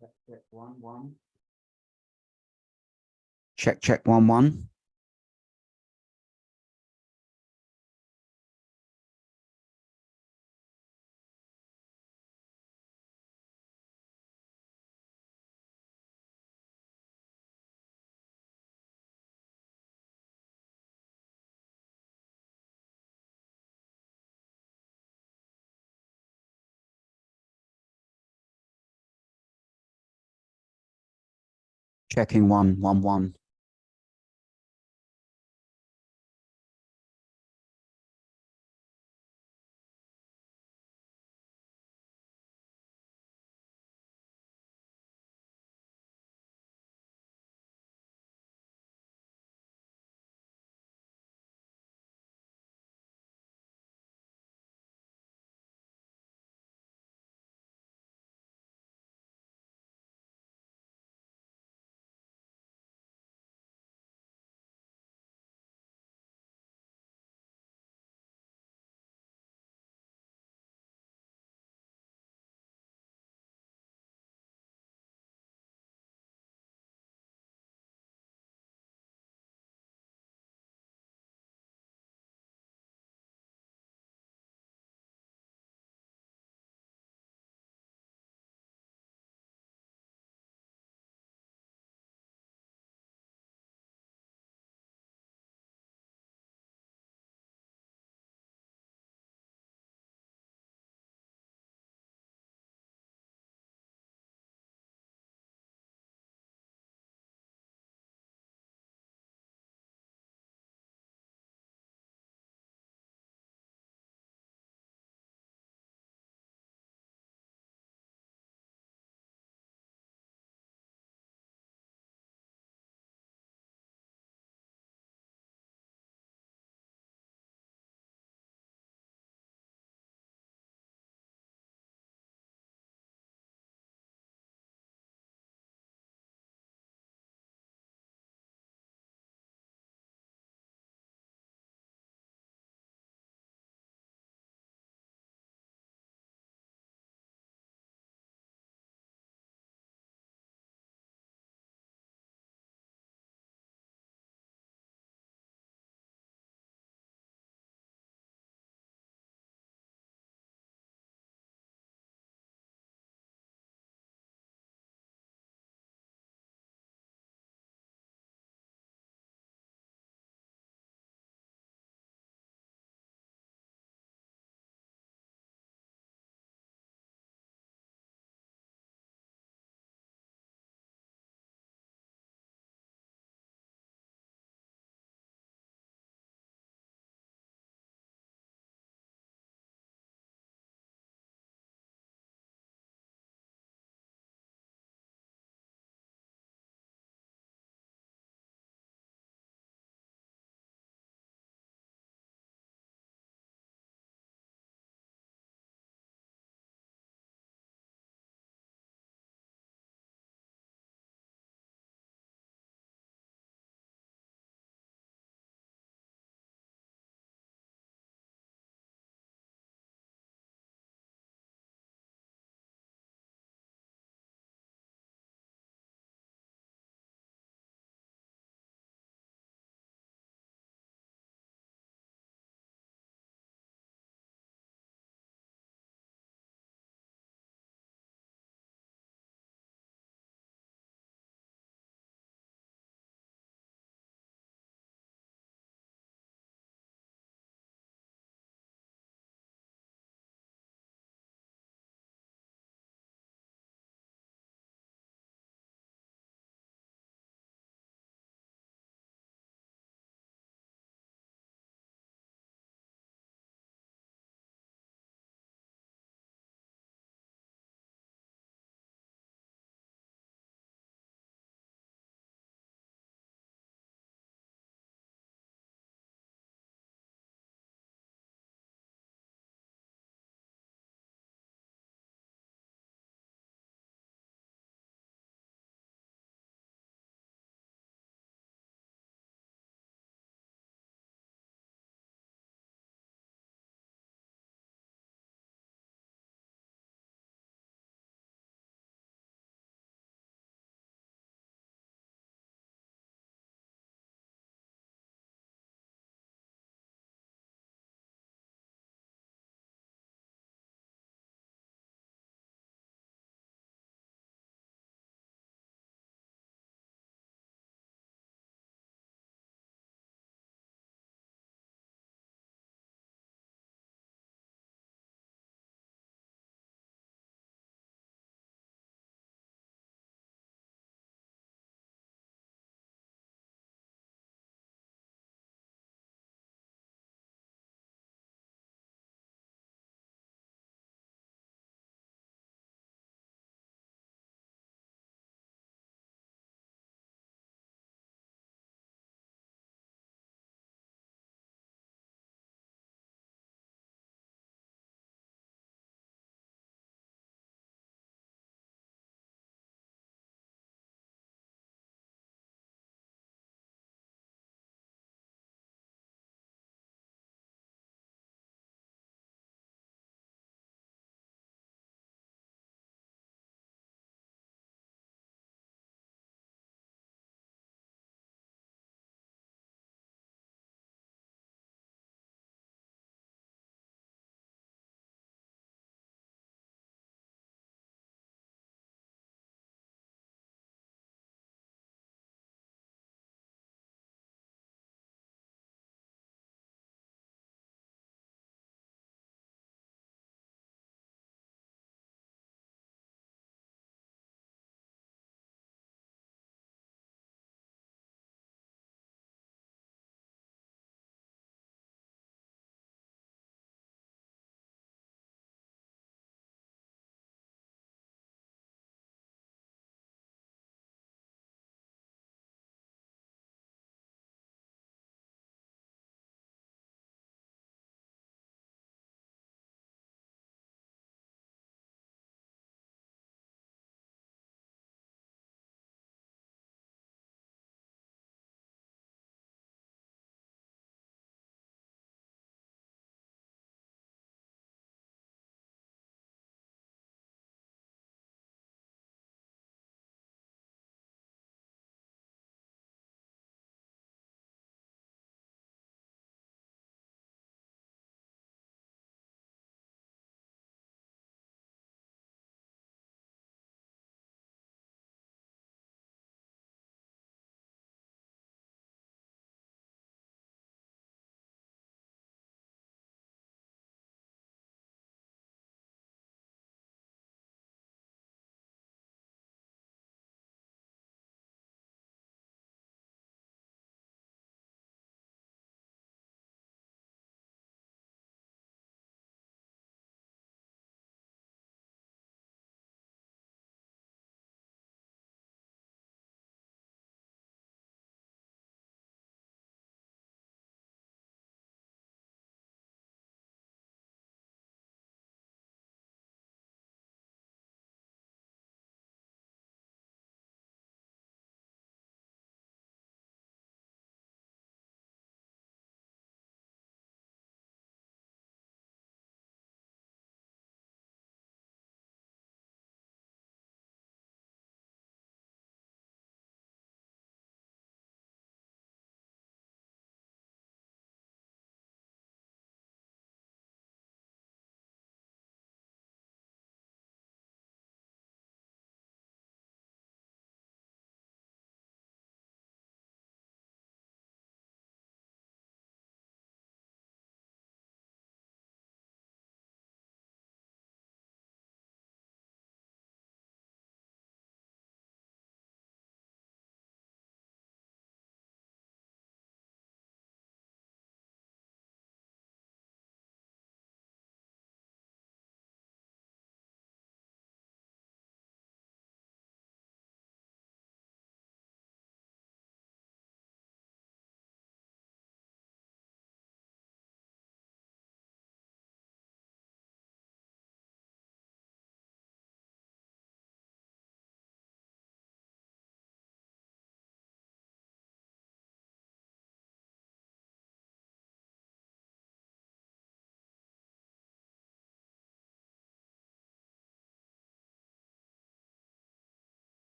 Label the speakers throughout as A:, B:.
A: Check 1 1. Check 1 1. Checking 1 1 1.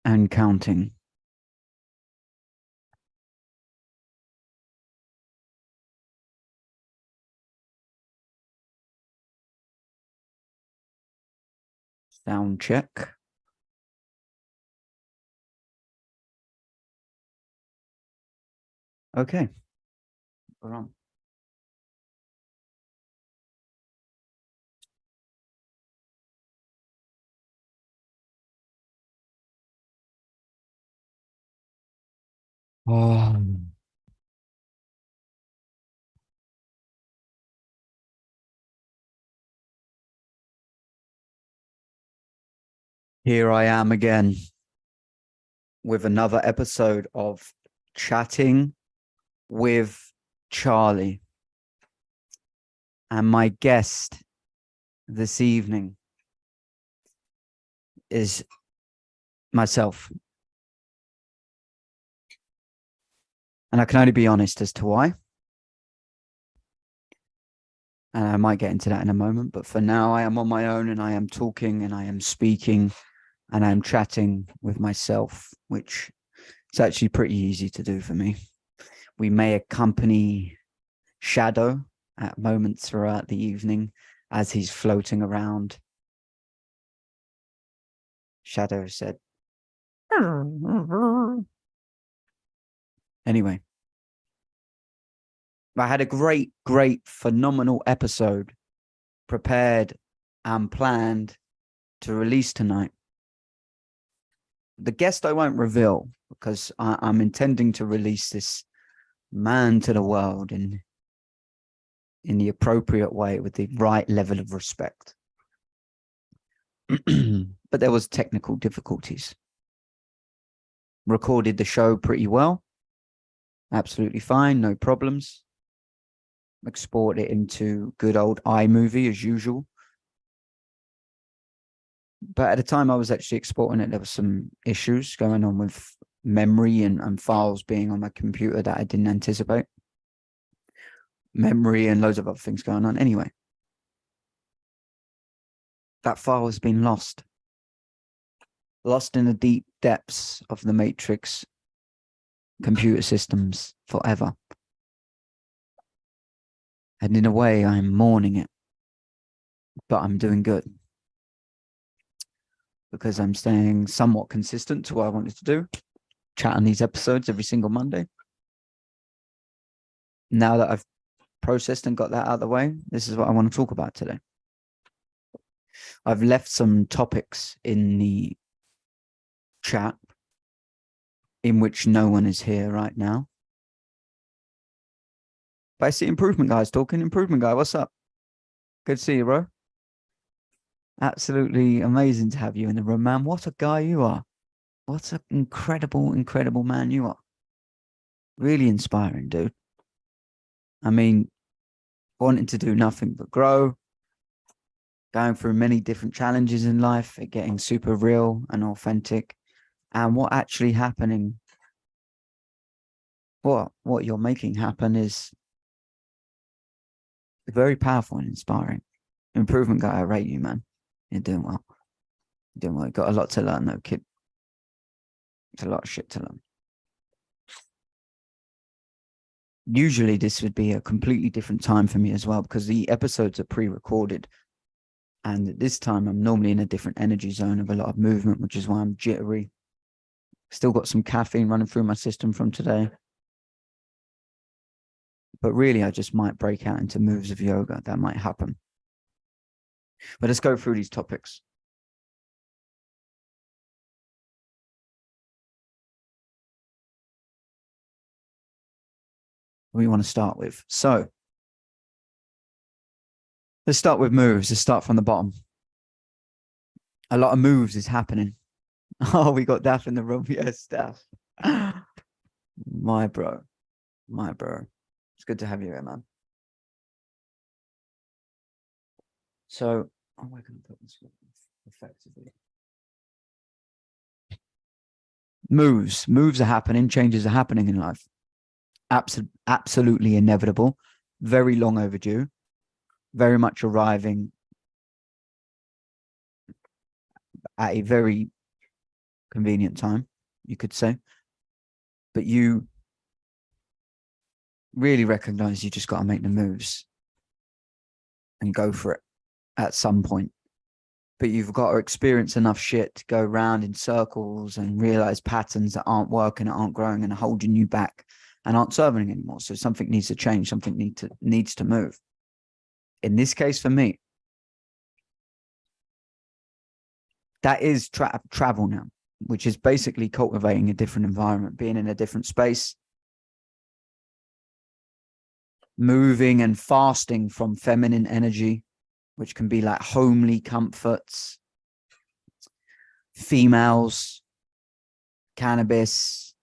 A: and counting. Sound check. Okay. We're on. Oh. Here I am again with another episode of Chatting with Charlie. And my guest this evening is myself. And I can only be honest as to why. And I might get into that in a moment. But for now, I am on my own and I am talking and I am speaking and I'm chatting with myself, which is actually pretty easy to do for me. We may accompany Shadow at moments throughout the evening as he's floating around. Shadow said, anyway, I had a great, phenomenal episode prepared and planned to release tonight. The guest I won't reveal because I'm intending to release this man to the world in the appropriate way with the right level of respect. But there was technical difficulties. Recorded the show pretty well. Absolutely fine, no problems. Export it into good old iMovie as usual. But at the time I was actually exporting it, there were some issues going on with memory and files being on my computer that I didn't anticipate. Memory and loads of other things going on. Anyway, that file has been lost. Lost in the deep depths of the Matrix computer systems forever. And in a way, I'm mourning it. But I'm doing good. Because I'm staying somewhat consistent to what I wanted to do. Chat on these episodes every single Monday. Now that I've processed and got that out of the way, this is what I want to talk about today. I've left some topics in the chat in which no one is here right now. But I see Improvement Guy's talking. Improvement Guy, what's up? Good to see you, bro. Absolutely amazing to have you in the room, man. What a guy you are. What an incredible, incredible man you are. Really inspiring, dude. I mean, wanting to do nothing but grow, going through many different challenges in life, it getting super real and authentic. And what actually happening, what you're making happen is very powerful and inspiring. Improvement Guy, I rate you, man. You're doing well. You're doing well. You've got a lot to learn, though, kid. It's a lot of shit to learn. Usually this would be a completely different time for me as well, because the episodes are pre-recorded. And at this time, I'm normally in a different energy zone of a lot of movement, which is why I'm jittery. Still got some caffeine running through my system from today. But really, I just might break out into moves of yoga. That might happen. But let's go through these topics. What do you want to start with? So let's start with moves. Let's start from the bottom. A lot of moves is happening. Oh, we got Daff in the room. Yes, Daff. My bro. My bro. It's good to have you here, man. So, oh, we're going to put this effectively. Moves are happening. Changes are happening in life. Absolutely inevitable. Very long overdue. Very much arriving at a very convenient time, you could say. But you really recognize you just got to make the moves and go for it at some point. But you've got to experience enough shit to go around in circles and realize patterns that aren't working, aren't growing, and holding you back and aren't serving anymore. So something needs to change, something needs to move. In this case, for me, that is travel now, which is basically cultivating a different environment, being in a different space, moving and fasting from feminine energy, which can be like homely comforts, females, cannabis,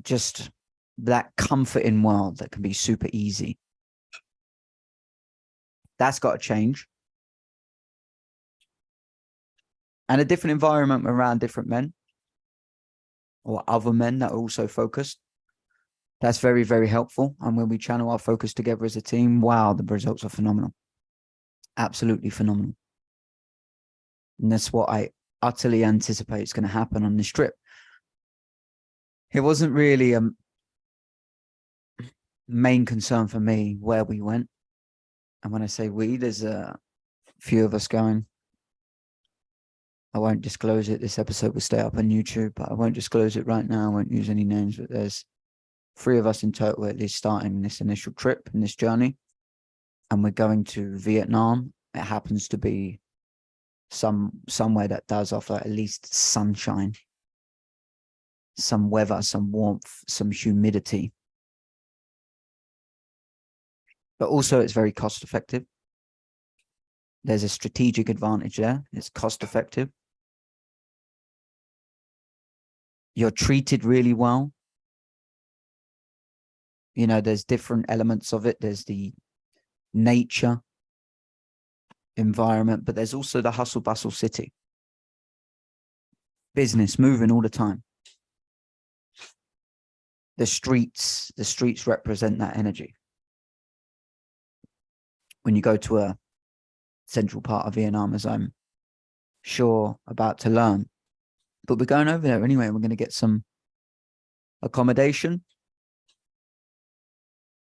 A: just that comforting world that can be super easy. That's got to change. And a different environment around different men or other men that are also focused. That's very, very helpful. And when we channel our focus together as a team, wow, the results are phenomenal. Absolutely phenomenal. And that's what I utterly anticipate is going to happen on this trip. It wasn't really a main concern for me where we went. And when I say we, there's a few of us going. I won't disclose it. This episode will stay up on YouTube, but I won't disclose it right now. I won't use any names, but there's 3 of us in total at least starting this initial trip and this journey. And we're going to Vietnam. It happens to be somewhere that does offer at least sunshine, some weather, some warmth, some humidity. But also it's very cost effective. There's a strategic advantage there. It's cost effective. You're treated really well. You know, there's different elements of it. There's the nature environment, but there's also the hustle bustle city. Business moving all the time. The streets represent that energy. When you go to a central part of Vietnam, as I'm sure about to learn, but we're going over there anyway. We're going to get some accommodation,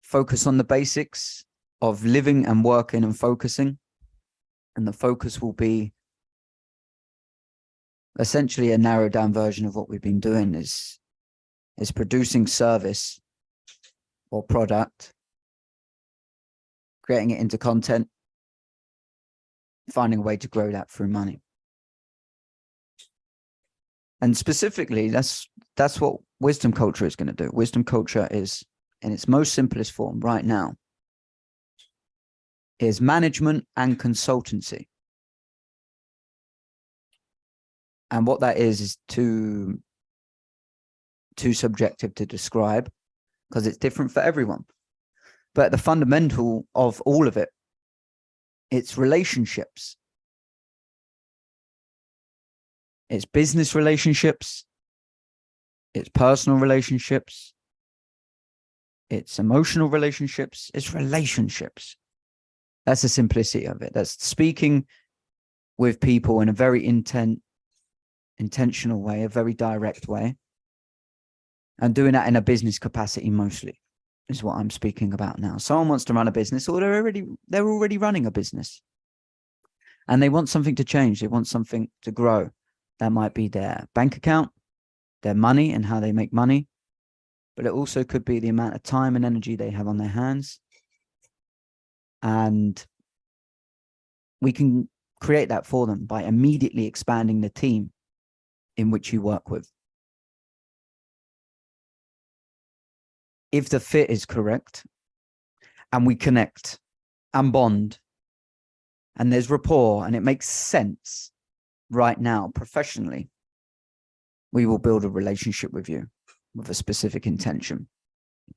A: focus on the basics of living and working and focusing. And the focus will be essentially a narrowed down version of what we've been doing is producing service or product, creating it into content, finding a way to grow that through money. And specifically, that's what wisdom culture is going to do. Wisdom culture is, in its most simplest form right now, is management and consultancy. And what that is too subjective to describe because it's different for everyone. But the fundamental of all of it, it's relationships. It's business relationships. It's personal relationships. It's emotional relationships. It's relationships. That's the simplicity of it. That's speaking with people in a very intentional way, a very direct way. And doing that in a business capacity mostly is what I'm speaking about now. Someone wants to run a business or they're already running a business. And they want something to change. They want something to grow. That might be their bank account, their money and how they make money. But it also could be the amount of time and energy they have on their hands. And we can create that for them by immediately expanding the team in which you work with. If the fit is correct and we connect and bond and there's rapport and it makes sense right now professionally, we will build a relationship with you with a specific intention.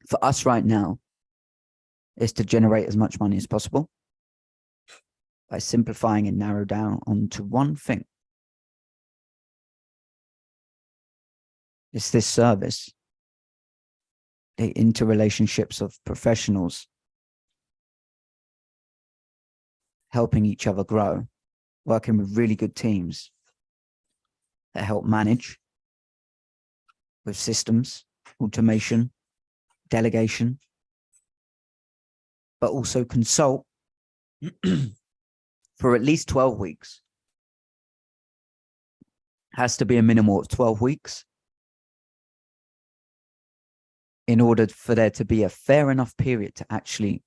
A: For us right now is to generate as much money as possible by simplifying and narrow down onto one thing. It's this service, the interrelationships of professionals helping each other grow, working with really good teams that help manage with systems, automation, delegation, but also consult for at least 12 weeks. Has to be a minimum of 12 weeks in order for there to be a fair enough period to actually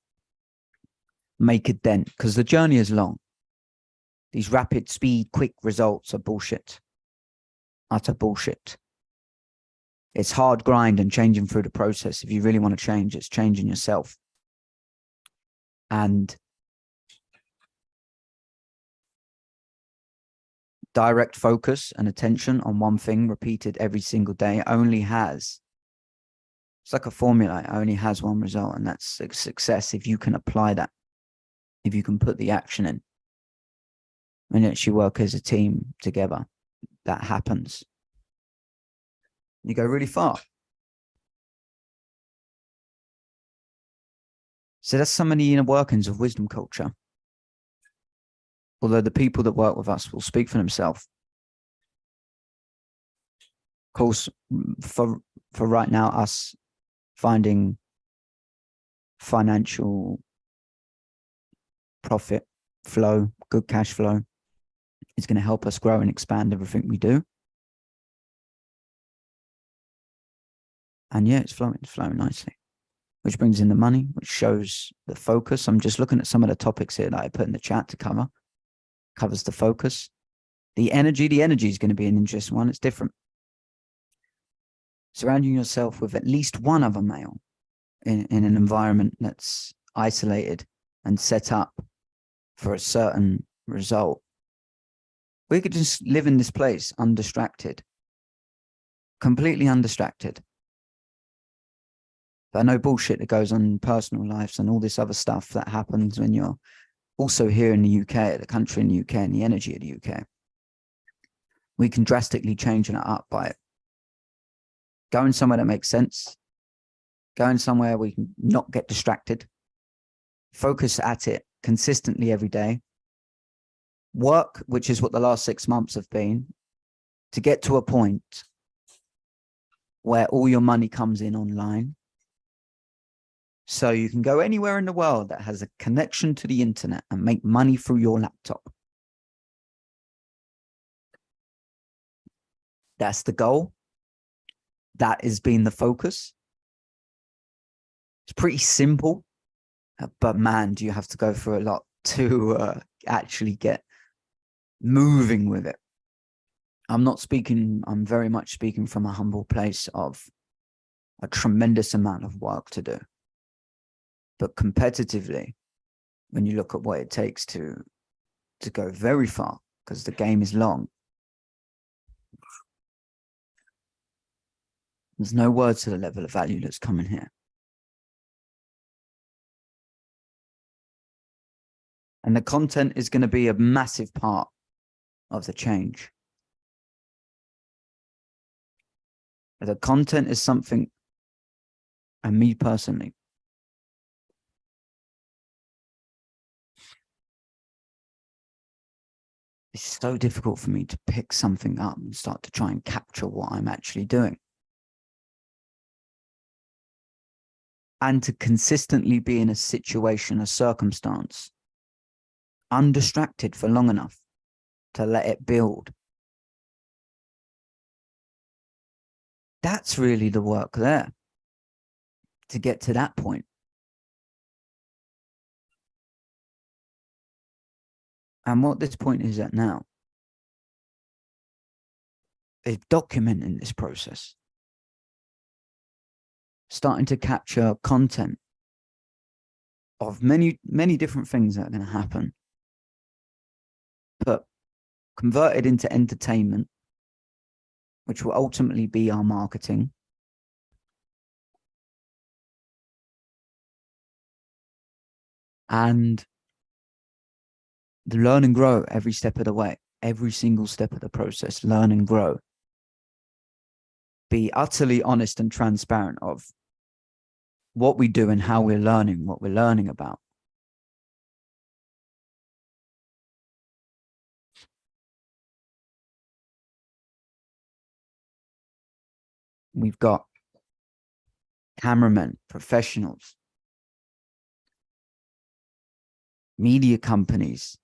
A: make a dent, because the journey is long. These rapid speed, quick results are bullshit. Utter bullshit. It's hard grind and changing through the process. If you really want to change, it's changing yourself. And direct focus and attention on one thing repeated every single day only has, it's like a formula, it only has one result, and that's success. If you can apply that, if you can put the action in and actually work as a team together, that happens. You go really far. So that's some of the inner workings of wisdom culture. Although the people that work with us will speak for themselves. Of course, for right now, us finding financial profit flow, good cash flow, is going to help us grow and expand everything we do. And yeah, it's flowing nicely, which brings in the money, which shows the focus. I'm just looking at some of the topics here that I put in the chat to cover. Covers the focus. The energy is going to be an interesting one. It's different. Surrounding yourself with at least one other male in an environment that's isolated and set up for a certain result. We could just live in this place undistracted, completely undistracted. But I know bullshit that goes on in personal lives and all this other stuff that happens when you're also here in the UK, the country in the UK, and the energy of the UK. We can drastically change it up by going somewhere that makes sense, going somewhere we can not get distracted, focus at it consistently every day, work, which is what the last 6 months have been, to get to a point where all your money comes in online. So you can go anywhere in the world that has a connection to the internet and make money through your laptop. That's the goal. That has been the focus. It's pretty simple, but man, do you have to go through a lot to actually get moving with it. I'm very much speaking from a humble place of a tremendous amount of work to do. But competitively, when you look at what it takes to go very far, because the game is long, there's no words to the level of value that's coming here. And the content is going to be a massive part of the change. The content is something, and me personally, it's so difficult for me to pick something up and start to try and capture what I'm actually doing. And to consistently be in a situation, a circumstance, undistracted for long enough to let it build. That's really the work there to get to that point. And what this point is at now is documenting this process, starting to capture content of many different things that are going to happen, but converted into entertainment, which will ultimately be our marketing. And learn and grow every step of the way, every single step of the process, learn and grow. Be utterly honest and transparent of what we do and how we're learning, what we're learning about. We've got cameramen, professionals, media companies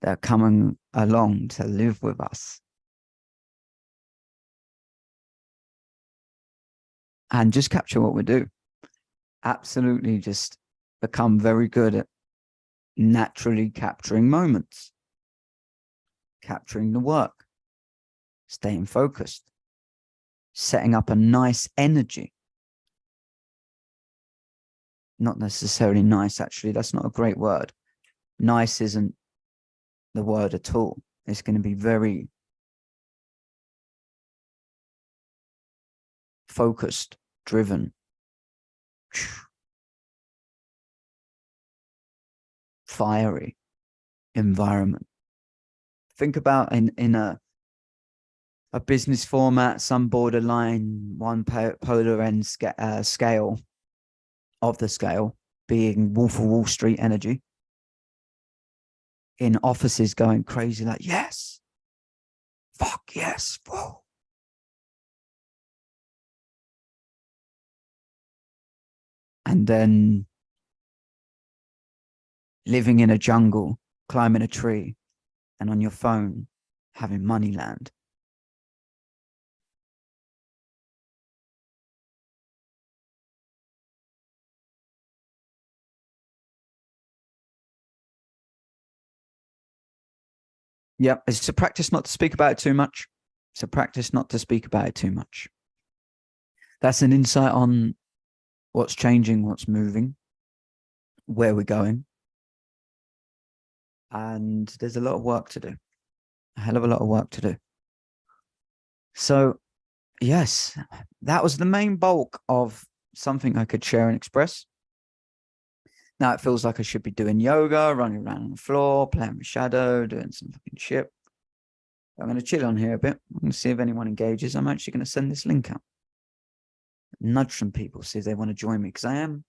A: that are coming along to live with us. And just capture what we do. Absolutely just become very good at naturally capturing moments, capturing the work, staying focused, setting up a nice energy. Not necessarily nice, actually. That's not a great word. Nice isn't the word at all. It's going to be very focused, driven, fiery environment. Think about in a business format, some borderline one polar end scale of the scale being Wolf of Wall Street energy. In offices going crazy, like, yes, fuck yes, whoa. And then living in a jungle, climbing a tree, and on your phone having money land. Yep, it's a practice not to speak about it too much. It's a practice not to speak about it too much. That's an insight on what's changing, what's moving, where we're going. And there's a lot of work to do. A hell of a lot of work to do. So, yes, that was the main bulk of something I could share and express. Now it feels like I should be doing yoga, running around on the floor, playing with shadow, doing some fucking shit. I'm going to chill on here a bit. I'm going to see if anyone engages. I'm actually going to send this link out. Nudge some people, see if they want to join me, because I am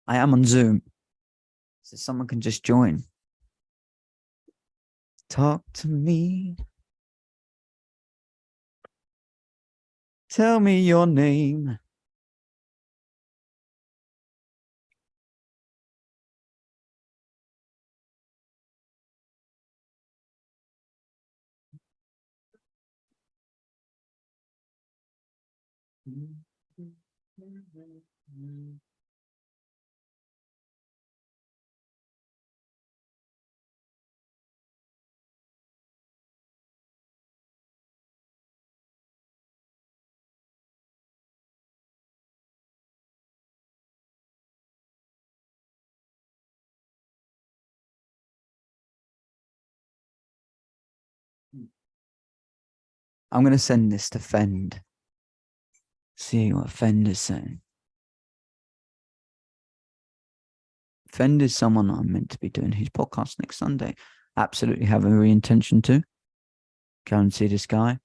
A: on Zoom. So someone can just join. Talk to me. Tell me your name. I'm going to send this to Fend. See what Fend is saying. Fend is someone I'm meant to be doing his podcast next Sunday. Absolutely have every intention to. Go and see this guy.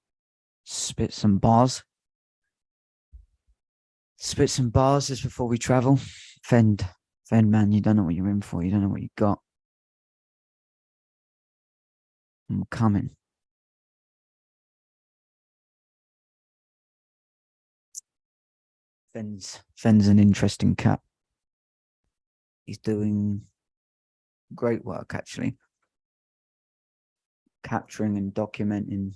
A: Spit some bars. Spit some bars just before we travel. Fend, man, you don't know what you're in for. You don't know what you got. I'm coming. Fend's an interesting cat. He's doing great work, actually. Capturing and documenting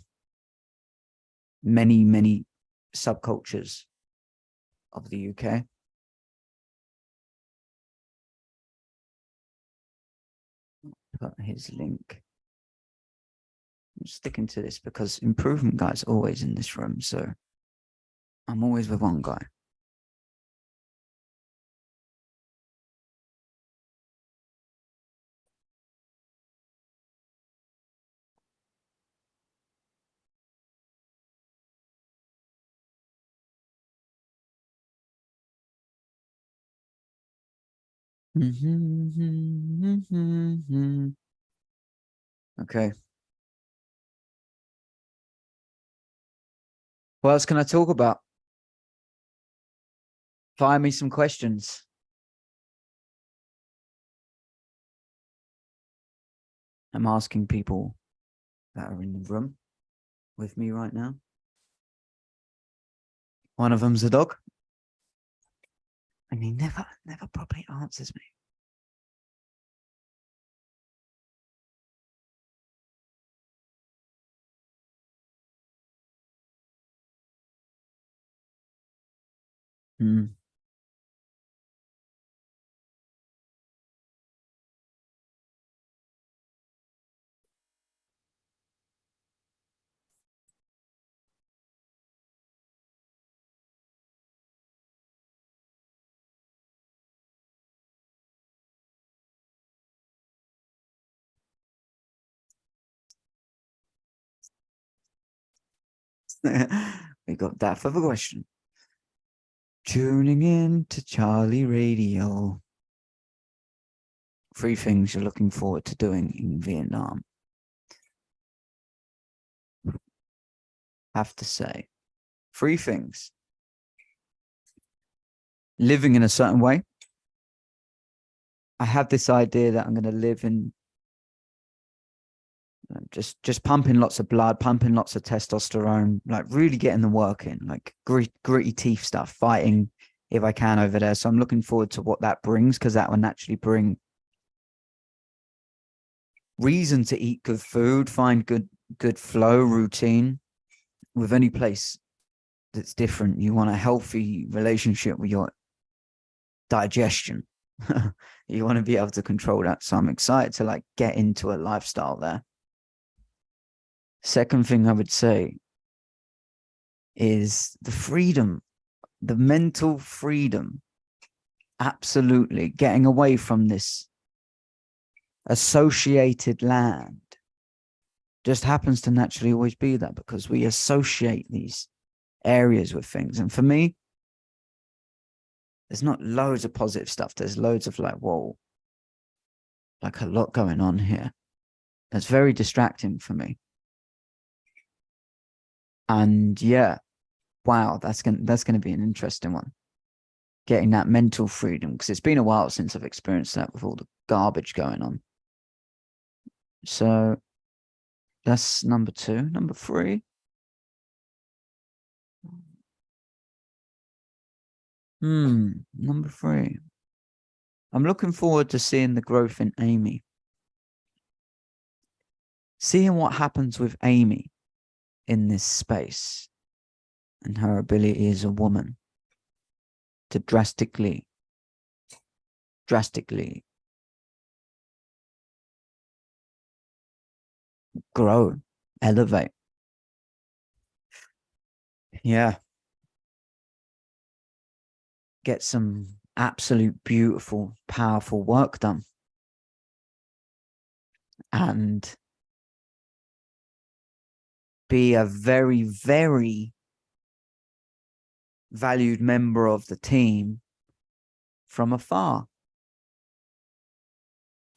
A: many, many subcultures of the UK. Put his link. I'm sticking to this because improvement guy's always in this room, so I'm always with one guy. Okay. What else can I talk about? Fire me some questions. I'm asking people that are in the room with me right now. One of them's a dog. And he never properly answers me. Hmm. We got that for the question. Tuning in to Charlie Radio. 3 things you're looking forward to doing in Vietnam. Have to say, 3 things. Living in a certain way. I have this idea that I'm going to live in just pumping lots of blood, pumping lots of testosterone, like really getting the work in, like gritty teeth stuff, fighting if I can over there. So I'm looking forward to what that brings, because that will naturally bring reason to eat good food, find good flow, routine. With any place that's different, you want a healthy relationship with your digestion. You want to be able to control that. So I'm excited to like get into a lifestyle there. Second thing I would say is the freedom, the mental freedom. Absolutely. Getting away from this associated land. Just happens to naturally always be that, because we associate these areas with things. And for me, there's not loads of positive stuff. There's loads of like, whoa, like a lot going on here. It's very distracting for me. And yeah, wow, that's gonna be an interesting one. Getting that mental freedom, because it's been a while since I've experienced that with all the garbage going on. So that's number 2. Number 3. Number 3. I'm looking forward to seeing the growth in Amy. Seeing what happens with Amy in this space and her ability as a woman to drastically grow, elevate. Yeah. Get some absolute beautiful, powerful work done. And be a very, very valued member of the team from afar,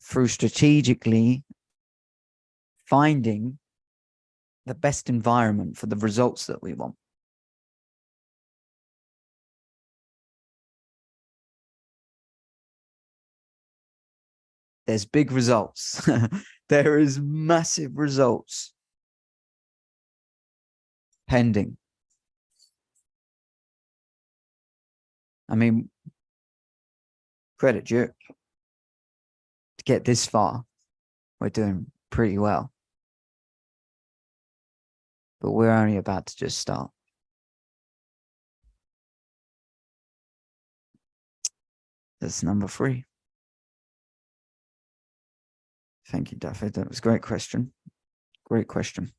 A: through strategically finding the best environment for the results that we want. There's big results. There is massive results pending. I mean, credit due. To get this far, we're doing pretty well. But we're only about to just start. That's number 3. Thank you, David. That was a great question. Great question.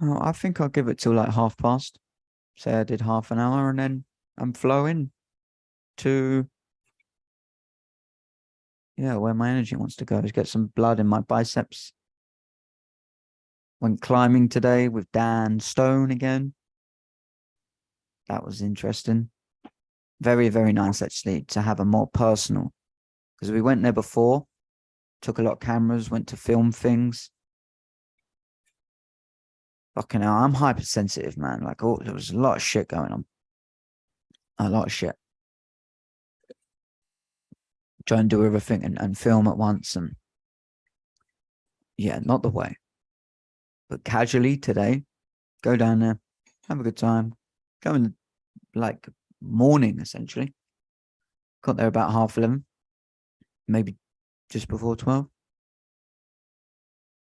A: Oh, I think I'll give it till like past. Say I did half an hour, and then I'm flowing to, yeah, where my energy wants to go, is get some blood in my biceps. Went climbing today with Dan Stone again. That was interesting. Very, very nice actually to have a more personal, because we went there before, took a lot of cameras, went to film things. Fucking hell, I'm hypersensitive, man. Like, oh, there was a lot of shit going on. A lot of shit. Try and do everything and film at once, and yeah, not the way. But casually today, go down there, have a good time. Going like morning, essentially. Got there about 11:30, maybe just before 12.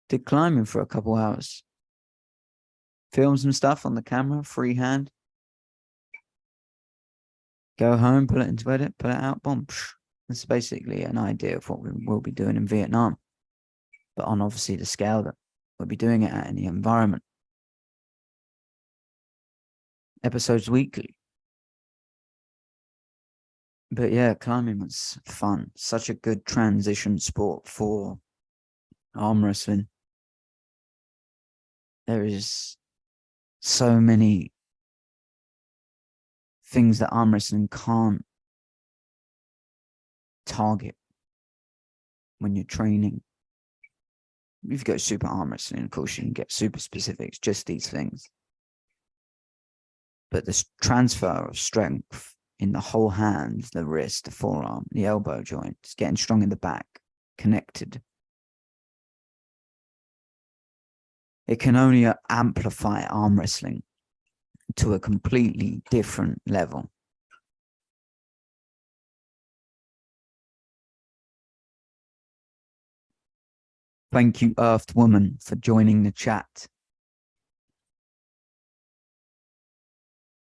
A: Did climbing for a couple hours. Film some stuff on the camera, freehand. Go home, put it into edit, put it out, boom. That's basically an idea of what we will be doing in Vietnam, but on obviously the scale that we'll be doing it at in the environment. Episodes weekly. But yeah, climbing was fun. Such a good transition sport for arm wrestling. There is so many things that arm wrestling can't target when you're training. If you go super arm wrestling, of course, you can get super specifics, just these things. But the transfer of strength in the whole hand, the wrist, the forearm, the elbow joints, getting strong in the back, connected. It can only amplify arm wrestling to a completely different level. Thank you, Earthed Woman, for joining the chat.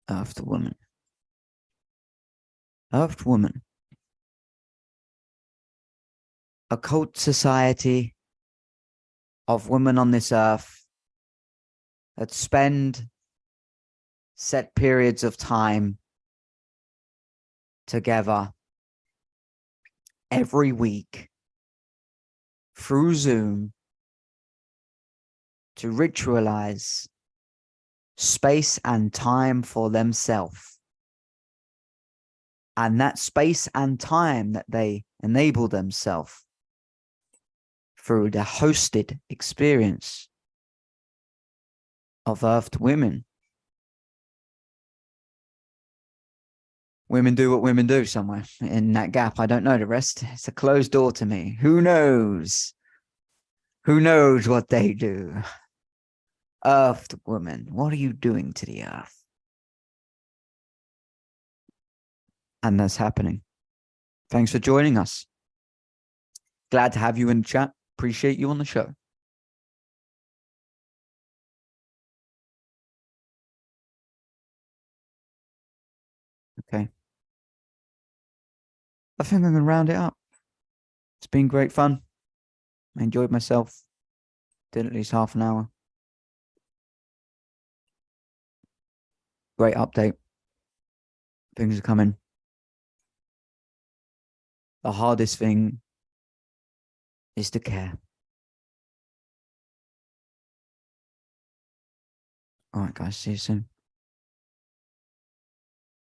A: Earthed Woman. Earthed Woman. A cult society of women on this earth that spend set periods of time together every week through Zoom to ritualize space and time for themselves. And that space and time that they enable themselves through the hosted experience of Earthed Women. Women do what women do somewhere in that gap. I don't know the rest. It's a closed door to me. Who knows? Who knows what they do? Earthed Woman, what are you doing to the earth? And that's happening. Thanks for joining us. Glad to have you in the chat. Appreciate you on the show. Okay. I think I'm going to round it up. It's been great fun. I enjoyed myself. Did at least half an hour. Great update. Things are coming. The hardest thing is to care. All right, guys. See you soon.